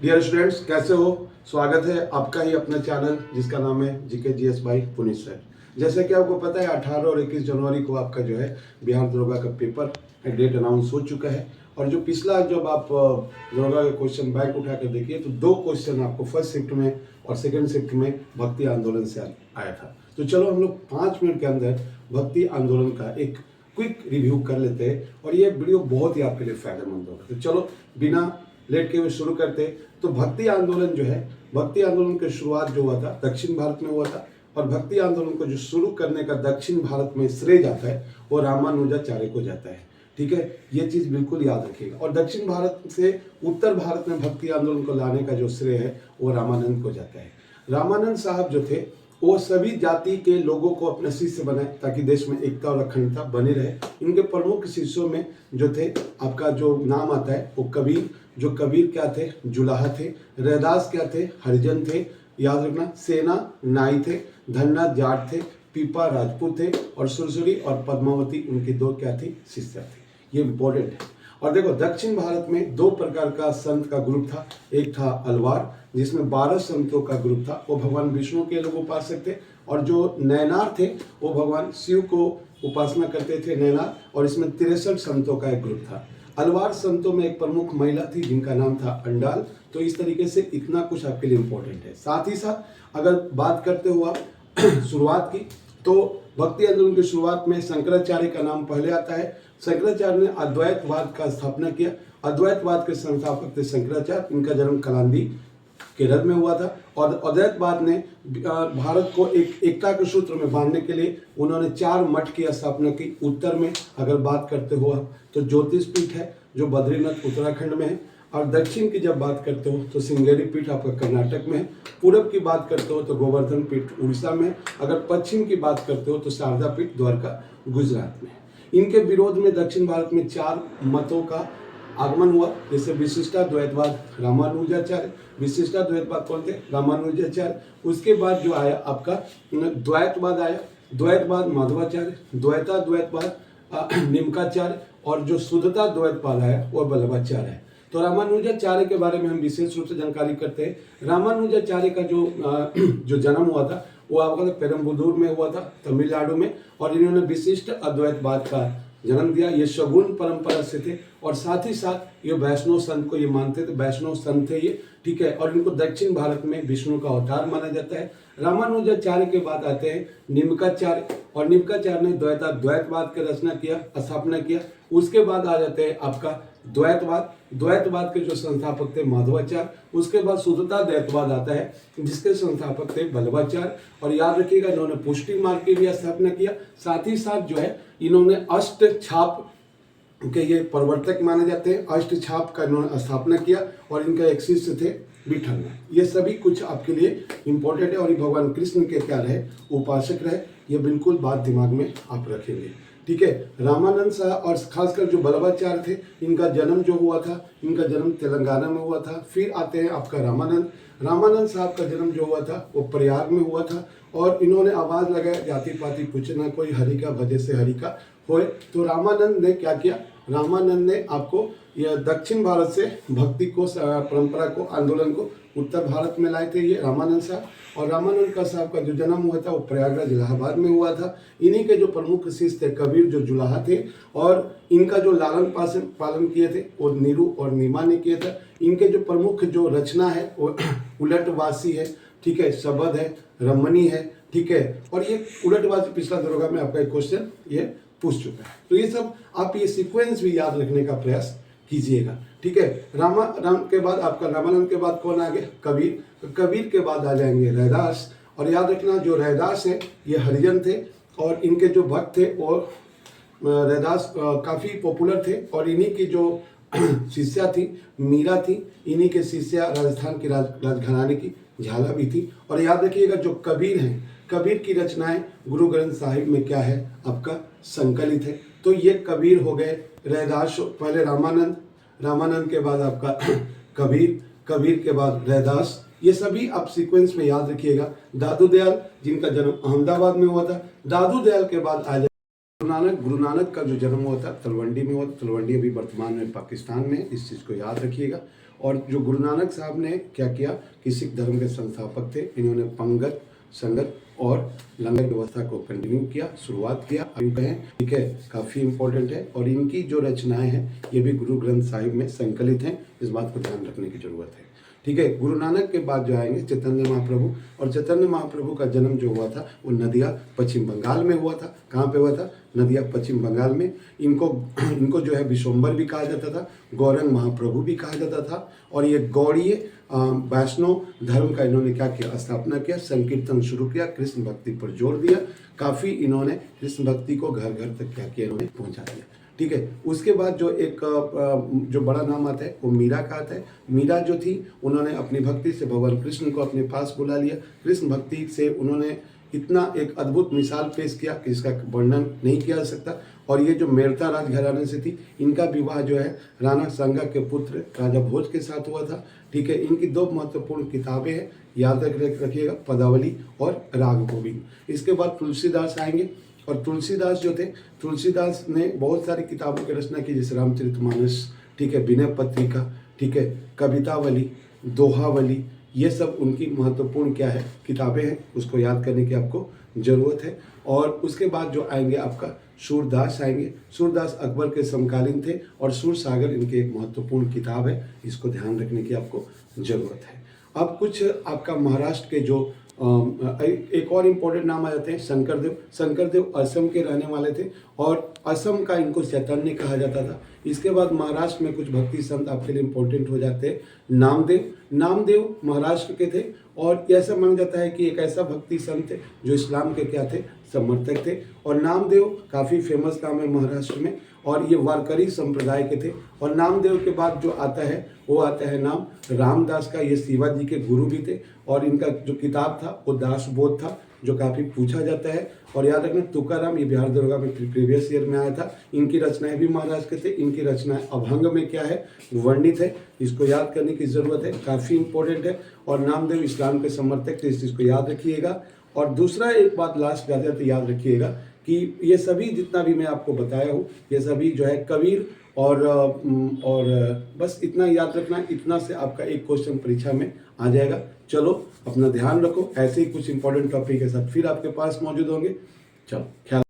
Dear students, कैसे हो? स्वागत है आपका ही अपना चैनल जिसका नाम है GK GS bye Puneet sir. जैसे कि आपको पता है 18 और 21 जनवरी को आपका जो है बिहार दरोगा का पेपर डेट अनाउंस हो चुका है। और जो पिछला जब आप दरोगा के क्वेश्चन बैंक उठा कर देखिए तो 2 क्वेश्चन आपको फर्स्ट शिफ्ट में और सेकेंड शिफ्ट में भक्ति आंदोलन से आया था। तो चलो हम लोग 5 मिनट के अंदर भक्ति आंदोलन का एक क्विक रिव्यू कर लेते हैं और ये वीडियो बहुत ही आपके लिए फायदेमंद होगा। तो चलो बिना लेट के हुए शुरू करते। तो भक्ति आंदोलन जो है, भक्ति आंदोलन की शुरुआत जो हुआ था दक्षिण भारत में हुआ था और भक्ति आंदोलन को जो शुरू करने का दक्षिण भारत में श्रेय जाता है वो रामानुजाचार्य को जाता है। ठीक है, ये चीज बिल्कुल याद रखिएगा। और दक्षिण भारत से उत्तर भारत में भक्ति आंदोलन को लाने का जो श्रेय है वो रामानंद को जाता है। रामानंद साहब जो थे वो सभी जाति के लोगों को अपने शिष्य बनाए ताकि देश में एकता और अखंडता बनी रहे। इनके प्रमुख शिष्यों में जो थे आपका जो नाम आता है वो कबीर, जो कबीर क्या थे? जुलाहा थे। रैदास क्या थे? हरिजन थे। याद रखना, सेना नाई थे, धन्ना जाट थे, पीपा राजपूत थे और सुरसुरी और पद्मावती उनकी 2 क्या थी? शिष्या थी। ये इंपॉर्टेंट है। और देखो दक्षिण भारत में 2 प्रकार का संत का ग्रुप था। एक था अलवार जिसमें 12 संतों का ग्रुप था, वो भगवान विष्णु के लोग उपासक थे। और जो नैनार थे वो भगवान शिव को उपासना करते थे नैनार, और इसमें 63 संतों का एक ग्रुप था। अलवार संतों में एक प्रमुख महिला थी जिनका नाम था अंडाल। तो इस तरीके से इतना कुछ आपके लिए इंपॉर्टेंट है। साथ ही साथ अगर बात करते हो आप शुरुआत की तो भक्ति आंदोलन की शुरुआत में शंकराचार्य का नाम पहले आता है। शंकराचार्य ने अद्वैतवाद का स्थापना किया। अद्वैतवाद के संस्थापक थे शंकराचार्य। इनका जन्म कलांदी केरल में हुआ था। और अद्वैतवाद ने भारत को एक एकता के सूत्र में बांधने के लिए उन्होंने 4 मठ की स्थापना की। उत्तर में अगर बात करते हो आप तो ज्योतिष पीठ है जो बद्रीनाथ उत्तराखंड में है। और दक्षिण की जब बात करते हो तो सिंगेरी पीठ आपका कर्नाटक में है। पूरब की बात करते हो तो गोवर्धन पीठ उड़ीसा में है। अगर पश्चिम की बात करते हो तो शारदा पीठ द्वारका गुजरात में है। इनके विरोध में दक्षिण भारत में 4 मतों का आगमन हुआ, जैसे विशिष्टाद्वैतवाद रामानुजाचार्य। विशिष्टाद्वैतवाद कौन थे? रामानुजाचार्य। उसके बाद जो आया आपका द्वैतवाद आया, द्वैतवाद माधवाचार्य, द्वैताद्वैतवाद निमकाचार्य, और जो शुद्धता द्वैतवाद आया वो वल्लभाचार्य है। तो रामानुजाचार्य के बारे में हम विशेष रूप से जानकारी करते हैं। रामानुजाचार्य का जो जन्म हुआ था वो आपका पेरम्बुदूर में हुआ था, तमिलनाडु में। और इन्होंने विशिष्ट अद्वैतवाद का जन्म दिया। ये शगुन परंपरा से थे और साथ ही साथ ये वैष्णव संत को ये मानते थे, वैष्णव संत थे ये। ठीक है, और इनको दक्षिण भारत में विष्णु का अवतार माना जाता है। रामानुजाचार्य के बाद आते हैं निमकाचार्य, और निमकाचार्य ने द्वैतवाद की रचना किया, स्थापना किया। उसके बाद आ जाते हैं आपका द्वैतवाद। द्वैतवाद के जो संस्थापक थे माधवाचार्य। उसके बाद शुद्धता द्वैतवाद आता है जिसके संस्थापक थे वल्लभाचार्य। और याद रखिएगा इन्होंने पुष्टि मार्ग की भी स्थापना किया। साथ ही साथ जो है इन्होंने अष्ट छाप के ये प्रवर्तक माने जाते हैं। अष्ट छाप का इन्होंने स्थापना किया और इनका एक शिष्य थे विठल। ये सभी कुछ आपके लिए इंपॉर्टेंट है। और ये भगवान कृष्ण के क्या रहे? उपासक रहे। ये बिल्कुल बात दिमाग में आप रखेंगे। ठीक है, रामानंद साहब और खासकर जो वल्लभाचार्य थे इनका जन्म जो हुआ था, इनका जन्म तेलंगाना में हुआ था। फिर आते हैं आपका रामानंद। रामानंद साहब का जन्म जो हुआ था वो प्रयाग में हुआ था। और इन्होंने आवाज लगाया जाति पाति कुछ ना कोई, हरि का भजे से हरि का होए। तो रामानंद ने क्या किया? रामानंद ने आपको यह दक्षिण भारत से भक्ति को, परंपरा को, आंदोलन को उत्तर भारत में लाए थे ये रामानंद साहब। और रामानंद का साहब का जो जन्म हुआ था वो प्रयागराज इलाहाबाद में हुआ था। इन्हीं के जो प्रमुख शिष्य थे कबीर जो जुलाहा थे, और इनका जो लालन पालन किए थे वो नीरू और नीमा ने किए थे। इनके जो प्रमुख जो रचना है वो उलटवासी है। ठीक है, शबद है, रमणी है। ठीक है, और ये उलटवासी पिछला दरोगा में आपका एक क्वेश्चन ये पूछ चुका है। तो ये सब आप ये सीक्वेंस भी याद रखने का प्रयास कीजिएगा। ठीक है, राम के बाद आपका रामानंद के बाद कौन आ गए? कबीर। कबीर के बाद आ जाएंगे रैदास। और याद रखना जो रैदास है ये हरिजन थे और इनके जो भक्त थे वो रैदास काफ़ी पॉपुलर थे। और इन्हीं की जो शिष्या थी मीरा थी, इन्हीं के शिष्या राजस्थान की राजघराने की झाला भी थी। और याद रखिएगा जो कबीर हैं, कबीर की रचनाएं गुरु ग्रंथ साहिब में क्या है? आपका संकलित है। तो ये कबीर हो गए। रैदास पहले रामानंद, रामानंद के बाद आपका कबीर, कबीर के बाद रैदास। ये सभी आप सीक्वेंस में याद रखिएगा। दादू दयाल जिनका जन्म अहमदाबाद में हुआ था। दादू दयाल के बाद आ जाए गुरु नानक का जो जन्म हुआ था तलवंडी में हुआ था। तलवंडी अभी वर्तमान में पाकिस्तान में, इस चीज़ को याद रखिएगा। और जो गुरु नानक साहब ने क्या किया कि सिख धर्म के संस्थापक थे, इन्होंने पंगत, संगत और लंगर व्यवस्था को कंटिन्यू किया, शुरुआत किया, कहें, ठीक है, काफ़ी इंपॉर्टेंट है। और इनकी जो रचनाएं हैं ये भी गुरु ग्रंथ साहिब में संकलित हैं, इस बात को ध्यान रखने की जरूरत है, ठीक है। गुरु नानक के बाद जो आएंगे चैतन्य महाप्रभु, और चैतन्य महाप्रभु का जन्म जो हुआ था वो नदिया पश्चिम बंगाल में हुआ था। कहाँ पे हुआ था? नदिया पश्चिम बंगाल में। इनको जो है विश्वम्बर भी कहा जाता था, गौरंग महाप्रभु भी कहा जाता था। और ये गौड़ीय वैष्णव धर्म का इन्होंने क्या किया? स्थापना किया, संकीर्तन शुरू किया, कृष्ण भक्ति पर जोर दिया, काफ़ी इन्होंने कृष्ण भक्ति को घर घर तक क्या किया? इन्होंने पहुँचा दिया, ठीक है। उसके बाद जो एक जो बड़ा नाम आता है वो मीरा का आता है। मीरा जो थी उन्होंने अपनी भक्ति से भगवान कृष्ण को अपने पास बुला लिया। कृष्ण भक्ति से उन्होंने इतना एक अद्भुत मिसाल पेश किया कि इसका वर्णन नहीं किया जा सकता। और ये जो मेड़ता राजघराने से थी, इनका विवाह जो है राणा सांगा के पुत्र राजा भोज के साथ हुआ था, ठीक है। इनकी दो महत्वपूर्ण किताबें हैं, याद रखिएगा, पदावली और राग गोविंद। इसके बाद तुलसीदास आएंगे, और तुलसीदास जो थे, तुलसीदास ने बहुत सारी किताबों की रचना की, जैसे रामचरितमानस, ठीक है, विनय पत्रिका, ठीक है, कवितावली, दोहावली, ये सब उनकी महत्वपूर्ण क्या है? किताबें हैं, उसको याद करने की आपको ज़रूरत है। और उसके बाद जो आएंगे आपका सूरदास आएंगे। सूरदास अकबर के समकालीन थे और सूर सागर इनकी एक महत्वपूर्ण किताब है, इसको ध्यान रखने की आपको ज़रूरत है। अब कुछ आपका महाराष्ट्र के जो एक और इम्पोर्टेंट नाम आ जाते हैं, शंकरदेव। शंकरदेव असम के रहने वाले थे और असम का इनको चैतन्य कहा जाता था। इसके बाद महाराष्ट्र में कुछ भक्ति संत आपके लिए इम्पोर्टेंट हो जाते हैं। नामदेव, नामदेव महाराष्ट्र के थे और ऐसा माना जाता है कि एक ऐसा भक्ति संत थे जो इस्लाम के क्या थे? समर्थक थे। और नामदेव काफ़ी फेमस नाम है महाराष्ट्र में, और ये वारकरी संप्रदाय के थे। और नामदेव के बाद जो आता है वो आता है नाम रामदास का। ये शिवाजी के गुरु भी थे और इनका जो किताब था वो दासबोध था, जो काफ़ी पूछा जाता है। और याद रखना, तुकाराम, ये बिहार दरोगा में प्रीवियस ईयर में आया था। इनकी रचनाएं भी महाराष्ट्र के थे। इनकी रचनाएं अभंग में क्या है? वर्णित है, इसको याद करने की ज़रूरत है, काफ़ी इंपॉर्टेंट है। और नामदेव इस्लाम के समर्थक थे, इस चीज़ को याद रखिएगा। और दूसरा एक बात लास्ट जाते जाते याद रखिएगा कि ये सभी जितना भी मैं आपको बताया हूँ, ये सभी जो है कबीर और बस इतना याद रखना, इतना से आपका एक क्वेश्चन परीक्षा में आ जाएगा। चलो अपना ध्यान रखो, ऐसे ही कुछ इंपॉर्टेंट टॉपिक के साथ फिर आपके पास मौजूद होंगे। चलो ख्याल